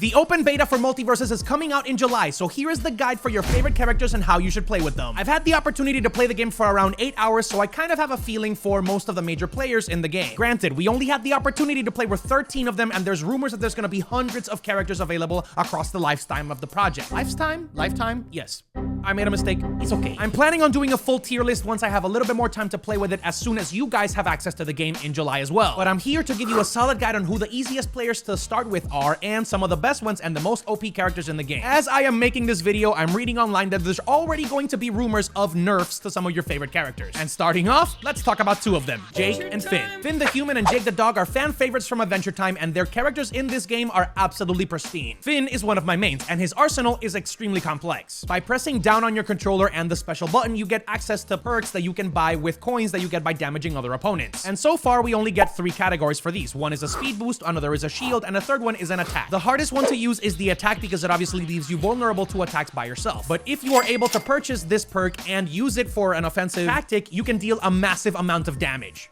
The open beta for Multiversus is coming out in July, so here is the guide for your favorite characters and how you should play with them. I've had the opportunity to play the game for around 8 hours, so I kind of have a feeling for most of the major players in the game. Granted, we only had the opportunity to play with 13 of them, and there's rumors that there's going to be hundreds of characters available across the lifetime of the project. Lifetime? Yes. I made a mistake. It's okay. I'm planning on doing a full tier list once I have a little bit more time to play with it as soon as you guys have access to the game in July as well. But I'm here to give you a solid guide on who the easiest players to start with are and some of the best ones and the most OP characters in the game. As I am making this video, I'm reading online that there's already going to be rumors of nerfs to some of your favorite characters. And starting off, let's talk about two of them, Jake and Finn. Finn the human and Jake the dog are fan favorites from Adventure Time, and their characters in this game are absolutely pristine. Finn is one of my mains, and his arsenal is extremely complex. By pressing down on your controller and the special button, you get access to perks that you can buy with coins that you get by damaging other opponents. And so far, we only get 3 categories for these. One is a speed boost, another is a shield, and a third one is an attack. The hardest one to use is the attack because it obviously leaves you vulnerable to attacks by yourself. But if you are able to purchase this perk and use it for an offensive tactic, you can deal a massive amount of damage.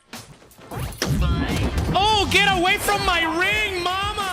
Oh, get away from my ring, mama!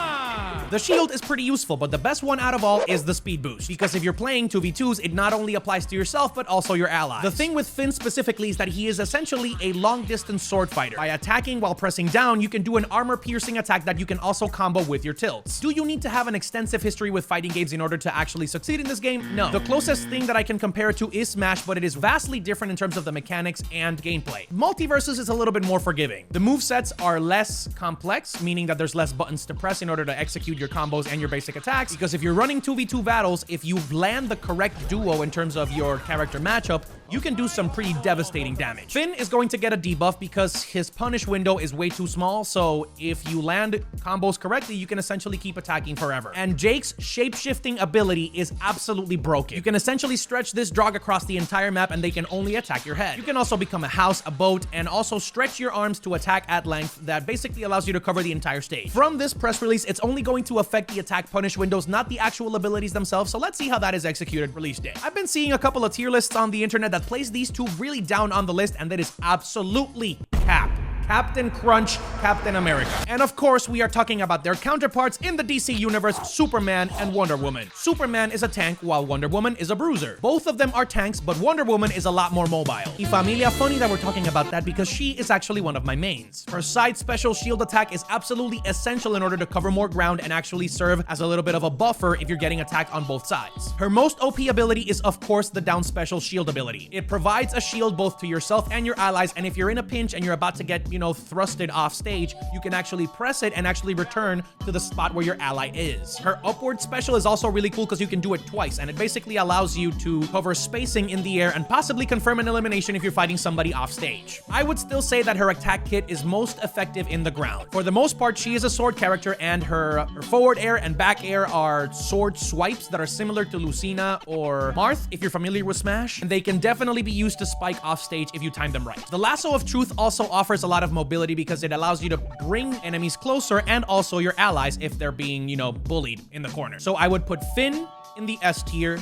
The shield is pretty useful, but the best one out of all is the speed boost, because if you're playing 2v2s, it not only applies to yourself, but also your allies. The thing with Finn specifically is that he is essentially a long-distance sword fighter. By attacking while pressing down, you can do an armor-piercing attack that you can also combo with your tilts. Do you need to have an extensive history with fighting games in order to actually succeed in this game? No. The closest thing that I can compare it to is Smash, but it is vastly different in terms of the mechanics and gameplay. Multiversus is a little bit more forgiving. The movesets are less complex, meaning that there's less buttons to press in order to execute your combos and your basic attacks, because if you're running 2v2 battles, if you land the correct duo in terms of your character matchup, you can do some pretty devastating damage. Finn is going to get a debuff because his punish window is way too small, so if you land combos correctly, you can essentially keep attacking forever. And Jake's shape-shifting ability is absolutely broken. You can essentially stretch this drog across the entire map and they can only attack your head. You can also become a house, a boat, and also stretch your arms to attack at length that basically allows you to cover the entire stage. From this press release, it's only going to affect the attack punish windows, not the actual abilities themselves, so let's see how that is executed release day. I've been seeing a couple of tier lists on the internet that place these two really down on the list, and that is absolutely cap. Captain Crunch, Captain America. And of course, we are talking about their counterparts in the DC universe, Superman and Wonder Woman. Superman is a tank, while Wonder Woman is a bruiser. Both of them are tanks, but Wonder Woman is a lot more mobile. Y familia, funny that we're talking about that because she is actually one of my mains. Her side special shield attack is absolutely essential in order to cover more ground and actually serve as a little bit of a buffer if you're getting attacked on both sides. Her most OP ability is, of course, the down special shield ability. It provides a shield both to yourself and your allies, and if you're in a pinch and you're about to get, thrusted off stage, you can actually press it and actually return to the spot where your ally is. Her upward special is also really cool because you can do it twice, and it basically allows you to cover spacing in the air and possibly confirm an elimination if you're fighting somebody off stage. I would still say that her attack kit is most effective in the ground. For the most part, she is a sword character, and her forward air and back air are sword swipes that are similar to Lucina or Marth, if you're familiar with Smash, and they can definitely be used to spike off stage if you time them right. The Lasso of Truth also offers a lot of mobility because it allows you to bring enemies closer and also your allies if they're being, bullied in the corner. So I would put Finn in the S tier,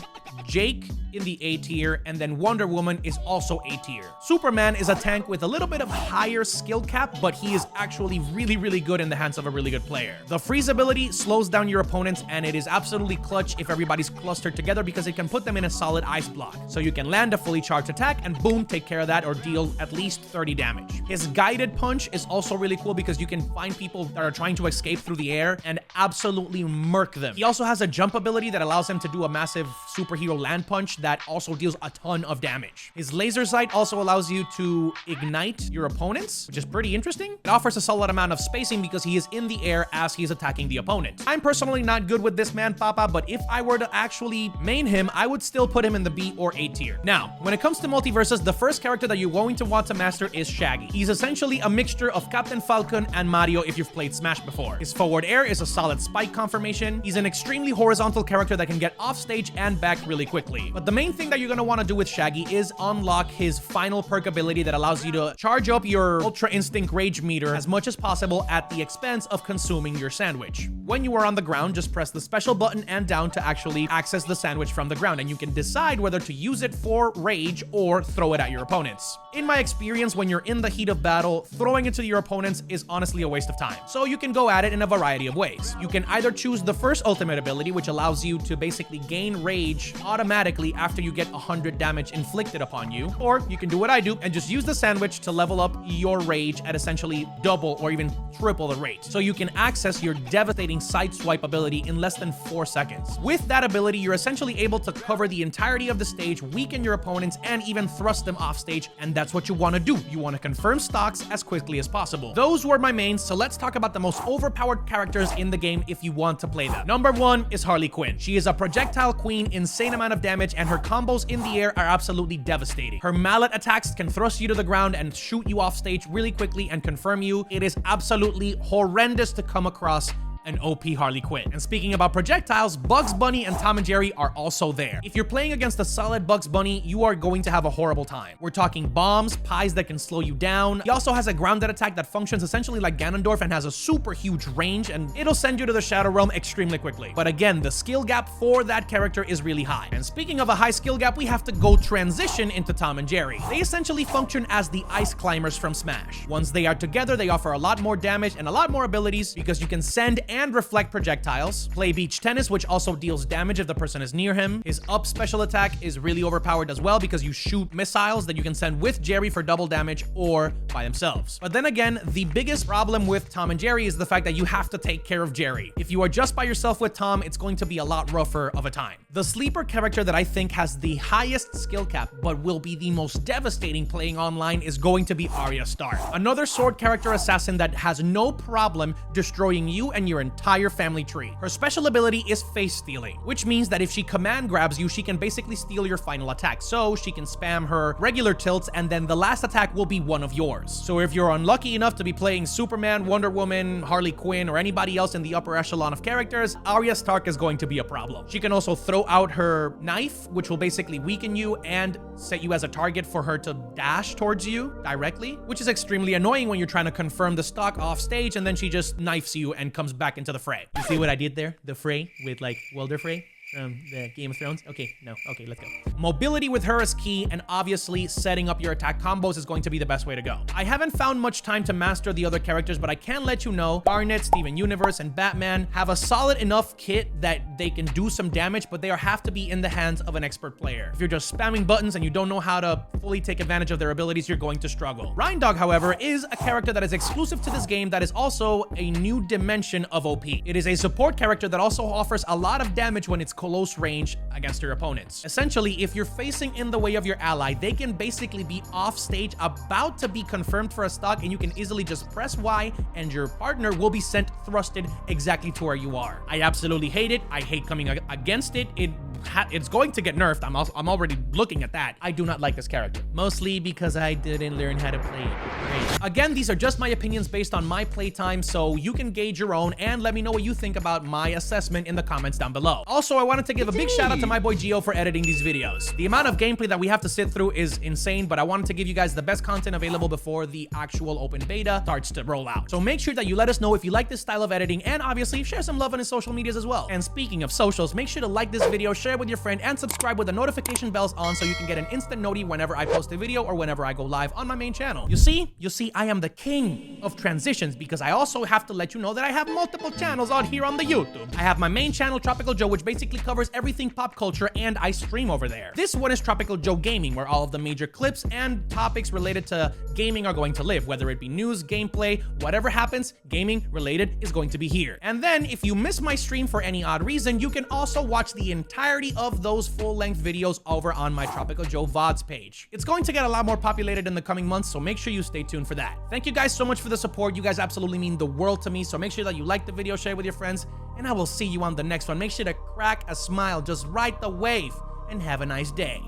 Jake in the A tier, and then Wonder Woman is also A tier. Superman is a tank with a little bit of higher skill cap, but he is actually really, really good in the hands of a really good player. The freeze ability slows down your opponents, and it is absolutely clutch if everybody's clustered together because it can put them in a solid ice block. So you can land a fully charged attack and boom, take care of that or deal at least 30 damage. His guided punch is also really cool because you can find people that are trying to escape through the air and absolutely murk them. He also has a jump ability that allows him to do a massive superhero land punch that also deals a ton of damage. His laser sight also allows you to ignite your opponents, which is pretty interesting. It offers a solid amount of spacing because he is in the air as he's attacking the opponent. I'm personally not good with this man, Papa, but if I were to actually main him, I would still put him in the B or A tier. Now, when it comes to Multiversus, the first character that you're going to want to master is Shaggy. He's essentially a mixture of Captain Falcon and Mario if you've played Smash before. His forward air is a solid spike confirmation. He's an extremely horizontal character that can get off stage and back really really quickly. But the main thing that you're gonna want to do with Shaggy is unlock his final perk ability that allows you to charge up your Ultra Instinct Rage meter as much as possible at the expense of consuming your sandwich. When you are on the ground, just press the special button and down to actually access the sandwich from the ground, and you can decide whether to use it for rage or throw it at your opponents. In my experience, when you're in the heat of battle, throwing it to your opponents is honestly a waste of time. So you can go at it in a variety of ways. You can either choose the first ultimate ability, which allows you to basically gain rage automatically after you get 100 damage inflicted upon you, or you can do what I do and just use the sandwich to level up your rage at essentially double or even triple the rate. So you can access your devastating side swipe ability in less than 4 seconds. With that ability, you're essentially able to cover the entirety of the stage, weaken your opponents, and even thrust them off stage, and that's what you want to do. You want to confirm stocks as quickly as possible. Those were my mains, so let's talk about the most overpowered characters in the game if you want to play them. Number 1 is Harley Quinn. She is a projectile queen, insane amount of damage, and her combos in the air are absolutely devastating. Her mallet attacks can thrust you to the ground and shoot you off stage really quickly and confirm you. It is absolutely horrendous to come across an OP Harley Quinn. And speaking about projectiles, Bugs Bunny and Tom and Jerry are also there. If you're playing against a solid Bugs Bunny, you are going to have a horrible time. We're talking bombs, pies that can slow you down. He also has a grounded attack that functions essentially like Ganondorf and has a super huge range, and it'll send you to the Shadow Realm extremely quickly. But again, the skill gap for that character is really high. And speaking of a high skill gap, we have to go transition into Tom and Jerry. They essentially function as the ice climbers from Smash. Once they are together, they offer a lot more damage and a lot more abilities because you can send and reflect projectiles, play beach tennis, which also deals damage if the person is near him. His up special attack is really overpowered as well because you shoot missiles that you can send with Jerry for double damage or by themselves. But then again, the biggest problem with Tom and Jerry is the fact that you have to take care of Jerry. If you are just by yourself with Tom, it's going to be a lot rougher of a time. The sleeper character that I think has the highest skill cap but will be the most devastating playing online is going to be Arya Stark. Another sword character assassin that has no problem destroying you and your entire family tree. Her special ability is face stealing, which means that if she command grabs you, she can basically steal your final attack. So she can spam her regular tilts and then the last attack will be one of yours. So if you're unlucky enough to be playing Superman, Wonder Woman, Harley Quinn, or anybody else in the upper echelon of characters, Arya Stark is going to be a problem. She can also throw out her knife, which will basically weaken you and set you as a target for her to dash towards you directly, which is extremely annoying when you're trying to confirm the stock off stage and then she just knifes you and comes back into the fray. You see what I did there? The fray with like Wilder Frey from the Game of Thrones? Okay, no. Okay, let's go. Mobility with her is key, and obviously setting up your attack combos is going to be the best way to go. I haven't found much time to master the other characters, but I can let you know Garnet, Steven Universe, and Batman have a solid enough kit that they can do some damage, but they have to be in the hands of an expert player. If you're just spamming buttons and you don't know how to fully take advantage of their abilities, you're going to struggle. Reindog, however, is a character that is exclusive to this game that is also a new dimension of OP. It is a support character that also offers a lot of damage when it's close range against your opponents. Essentially, if you're facing in the way of your ally, they can basically be off stage about to be confirmed for a stock, and you can easily just press Y and your partner will be sent thrusted exactly to where you are. I absolutely hate it. I hate coming against it. It's going to get nerfed. I'm already looking at that. I do not like this character, mostly because I didn't learn how to play it. Great. Again, these are just my opinions based on my playtime, so you can gauge your own and let me know what you think about my assessment in the comments down below. Also, I wanted to give a big shout out to my boy Gio for editing these videos. The amount of gameplay that we have to sit through is insane, but I wanted to give you guys the best content available before the actual open beta starts to roll out. So make sure that you let us know if you like this style of editing, and obviously share some love on his social medias as well. And speaking of socials, make sure to like this video, share it with your friend, and subscribe with the notification bells on so you can get an instant noti whenever I post a video or whenever I go live on my main channel. You see, I am the king of transitions because I also have to let you know that I have multiple channels on here on the YouTube. I have my main channel, Tropical Joe, which basically covers everything pop culture, and I stream over there. This one is Tropical Joe Gaming, where all of the major clips and topics related to gaming are going to live, whether it be news, gameplay, whatever happens, gaming related is going to be here. And then if you miss my stream for any odd reason, you can also watch the entirety of those full-length videos over on my Tropical Joe VODs page. It's going to get a lot more populated in the coming months, so make sure you stay tuned for that. Thank you guys so much for the support. You guys absolutely mean the world to me, so make sure that you like the video, share it with your friends, and I will see you on the next one. Make sure to crack a smile, just ride the wave, and have a nice day.